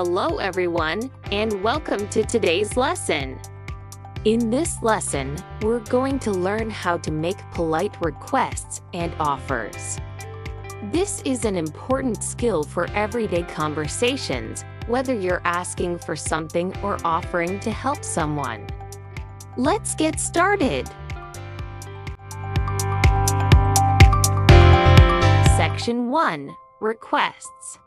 Hello everyone, and welcome to today's lesson. In this lesson, we're going to learn how to make polite requests and offers. This is an important skill for everyday conversations, whether you're asking for something or offering to help someone. Let's get started. Section 1. Requests.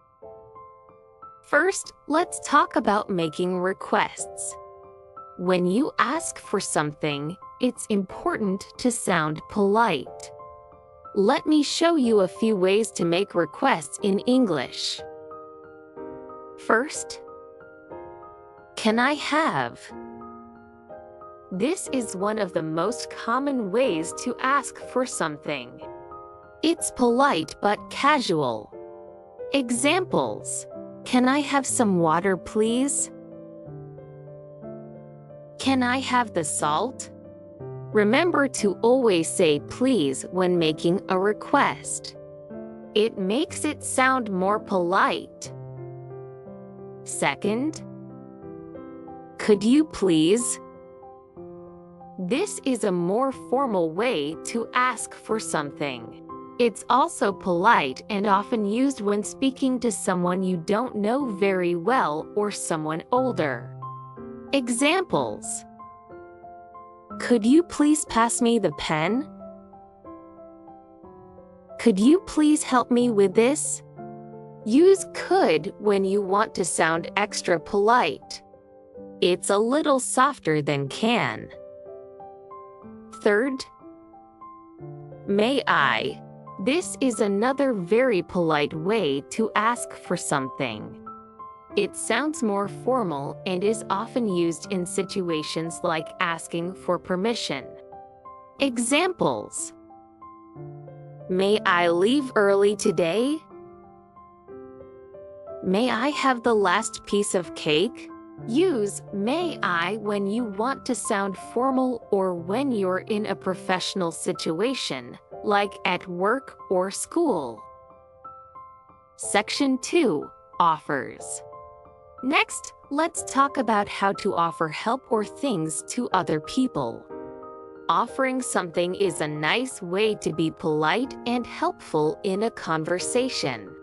First, let's talk about making requests. When you ask for something, it's important to sound polite. Let me show you a few ways to make requests in English. First, can I have? This is one of the most common ways to ask for something. It's polite but casual. Examples: can I have some water, please? Can I have the salt? Remember to always say please when making a request. It makes it sound more polite. Second, could you please? This is a more formal way to ask for something. It's also polite and often used when speaking to someone you don't know very well or someone older. Examples: could you please pass me the pen? Could you please help me with this? Use could when you want to sound extra polite. It's a little softer than can. Third, may I? This is another very polite way to ask for something. It sounds more formal and is often used in situations like asking for permission. Examples: may I leave early today? May I have the last piece of cake? Use may I when you want to sound formal or when you're in a professional situation, like at work or school. Section 2. Offers. Next, let's talk about how to offer help or things to other people. Offering something is a nice way to be polite and helpful in a conversation.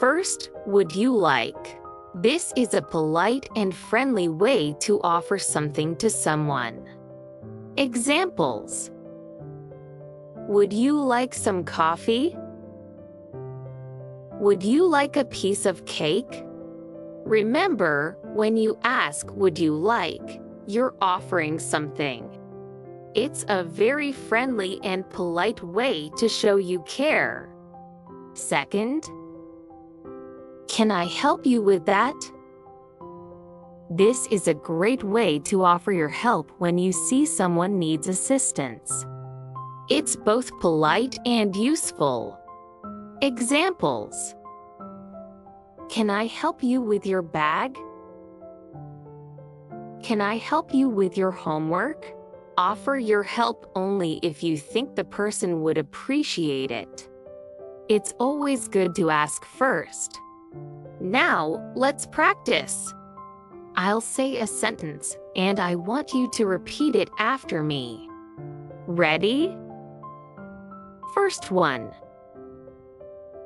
First, would you like? This is a polite and friendly way to offer something to someone. Examples: would you like some coffee? Would you like a piece of cake? Remember, when you ask would you like, you're offering something. It's a very friendly and polite way to show you care. Second, can I help you with that? This is a great way to offer your help when you see someone needs assistance. It's both polite and useful. Examples: can I help you with your bag? Can I help you with your homework? Offer your help only if you think the person would appreciate it. It's always good to ask first. Now, let's practice. I'll say a sentence, and I want you to repeat it after me. Ready? First one.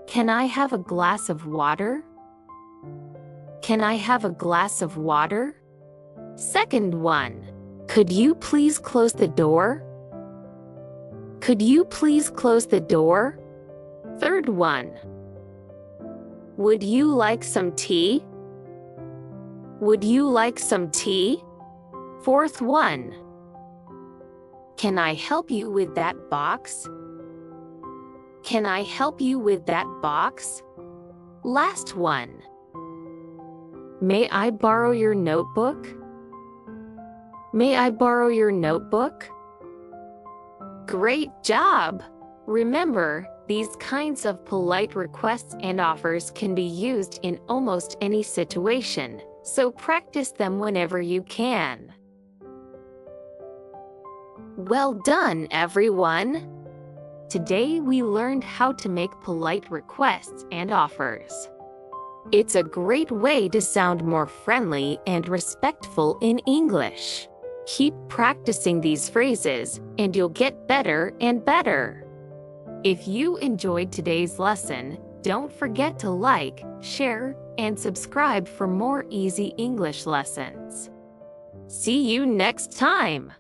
Can I have a glass of water? Can I have a glass of water? Second one. Could you please close the door? Could you please close the door? Third one. Would you like some tea? Would you like some tea? Fourth one. Can I help you with that box? Can I help you with that box? Last one. May I borrow your notebook? May I borrow your notebook? Great job! Remember, these kinds of polite requests and offers can be used in almost any situation, so practice them whenever you can. Well done, everyone! Today we learned how to make polite requests and offers. It's a great way to sound more friendly and respectful in English. Keep practicing these phrases, and you'll get better and better. If you enjoyed today's lesson, don't forget to like, share, and subscribe for more easy English lessons. See you next time!